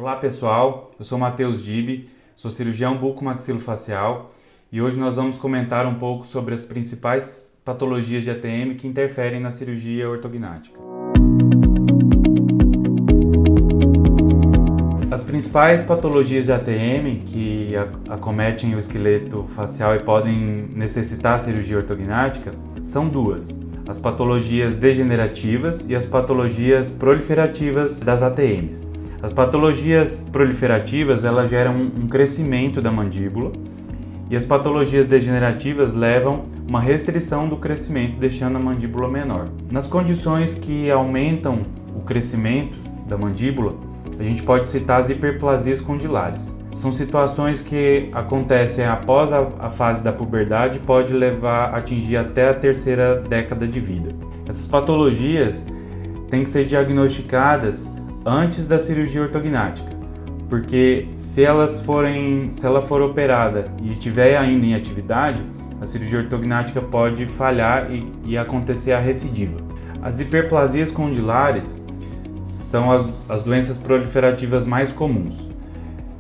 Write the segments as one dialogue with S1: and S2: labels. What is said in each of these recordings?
S1: Olá pessoal, eu sou Matheus Dibi, sou cirurgião bucomaxilofacial e hoje nós vamos comentar um pouco sobre as principais patologias de ATM que interferem na cirurgia ortognática. As principais patologias de ATM que acometem o esqueleto facial e podem necessitar cirurgia ortognática são duas: as patologias degenerativas e as patologias proliferativas das ATMs. As patologias proliferativas elas geram um crescimento da mandíbula e as patologias degenerativas levam uma restrição do crescimento, deixando a mandíbula menor. Nas condições que aumentam o crescimento da mandíbula, a gente pode citar as hiperplasias condilares. São situações que acontecem após a fase da puberdade e pode levar a atingir até a terceira década de vida. Essas patologias têm que ser diagnosticadas antes da cirurgia ortognática, porque se ela for operada e estiver ainda em atividade, a cirurgia ortognática pode falhar e acontecer a recidiva. As hiperplasias condilares são as doenças proliferativas mais comuns.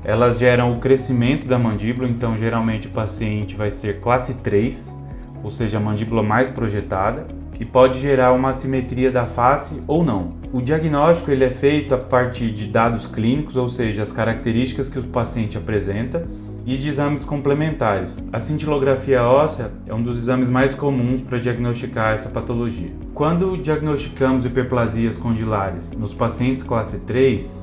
S1: Elas geram o crescimento da mandíbula, então geralmente o paciente vai ser classe 3, ou seja, a mandíbula mais projetada, e pode gerar uma assimetria da face ou não. O diagnóstico ele é feito a partir de dados clínicos, ou seja, as características que o paciente apresenta, e de exames complementares. A cintilografia óssea é um dos exames mais comuns para diagnosticar essa patologia. Quando diagnosticamos hiperplasias condilares nos pacientes classe 3,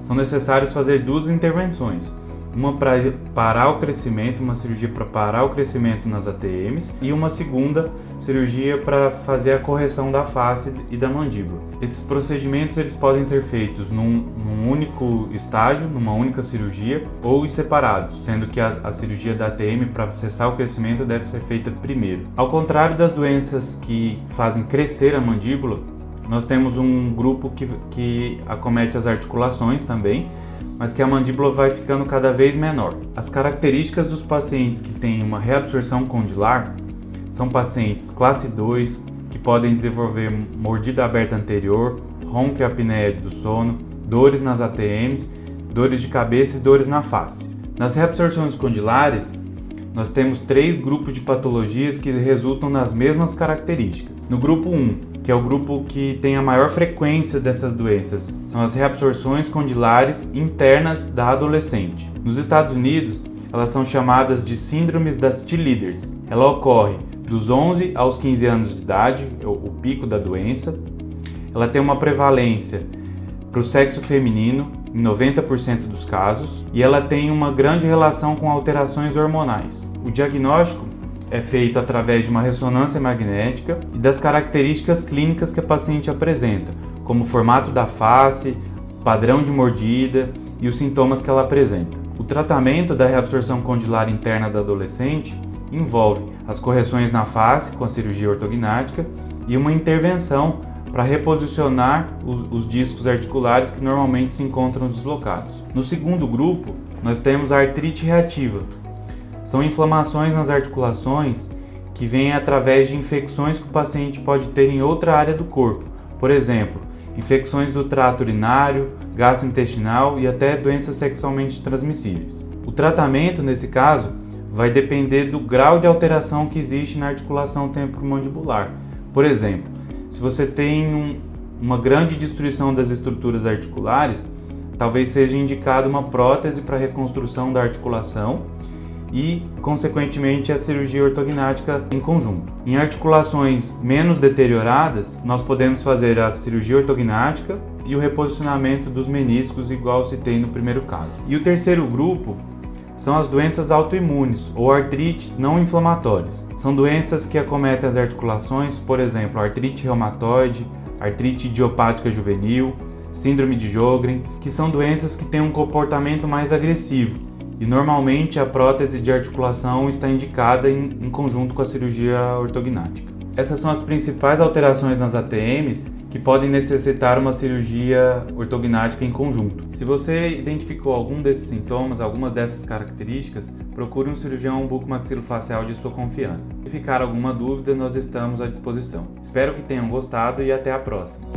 S1: são necessários fazer duas intervenções. Uma para parar o crescimento, uma cirurgia para parar o crescimento nas ATMs, e uma segunda cirurgia para fazer a correção da face e da mandíbula. Esses procedimentos eles podem ser feitos num único estágio, numa única cirurgia, ou separados, sendo que a cirurgia da ATM para cessar o crescimento deve ser feita primeiro. Ao contrário das doenças que fazem crescer a mandíbula, nós temos um grupo que acomete as articulações também, mas que a mandíbula vai ficando cada vez menor. As características dos pacientes que têm uma reabsorção condilar são pacientes classe 2, que podem desenvolver mordida aberta anterior, ronco e apneia do sono, dores nas ATMs, dores de cabeça e dores na face. Nas reabsorções condilares, nós temos 3 grupos de patologias que resultam nas mesmas características. No grupo 1, que é o grupo que tem a maior frequência dessas doenças, são as reabsorções condilares internas da adolescente. Nos Estados Unidos, elas são chamadas de síndromes das T-Leaders. Ela ocorre dos 11 aos 15 anos de idade, o pico da doença. Ela tem uma prevalência para o sexo feminino, em 90% dos casos, e ela tem uma grande relação com alterações hormonais. O diagnóstico é feito através de uma ressonância magnética e das características clínicas que a paciente apresenta, como o formato da face, padrão de mordida e os sintomas que ela apresenta. O tratamento da reabsorção condilar interna da adolescente envolve as correções na face com a cirurgia ortognática e uma intervenção para reposicionar os discos articulares que normalmente se encontram deslocados. No segundo grupo, nós temos a artrite reativa. São inflamações nas articulações que vêm através de infecções que o paciente pode ter em outra área do corpo. Por exemplo, infecções do trato urinário, gastrointestinal e até doenças sexualmente transmissíveis. O tratamento, nesse caso, vai depender do grau de alteração que existe na articulação temporomandibular. Por exemplo, se você tem uma grande destruição das estruturas articulares, talvez seja indicado uma prótese para reconstrução da articulação e, consequentemente, a cirurgia ortognática em conjunto. Em articulações menos deterioradas, nós podemos fazer a cirurgia ortognática e o reposicionamento dos meniscos, igual citei no primeiro caso. E o terceiro grupo são as doenças autoimunes ou artrites não inflamatórias. São doenças que acometem as articulações, por exemplo, artrite reumatoide, artrite idiopática juvenil, síndrome de Sjögren, que são doenças que têm um comportamento mais agressivo. E normalmente a prótese de articulação está indicada em conjunto com a cirurgia ortognática. Essas são as principais alterações nas ATMs que podem necessitar uma cirurgia ortognática em conjunto. Se você identificou algum desses sintomas, algumas dessas características, procure um cirurgião bucomaxilofacial de sua confiança. Se ficar alguma dúvida, nós estamos à disposição. Espero que tenham gostado e até a próxima.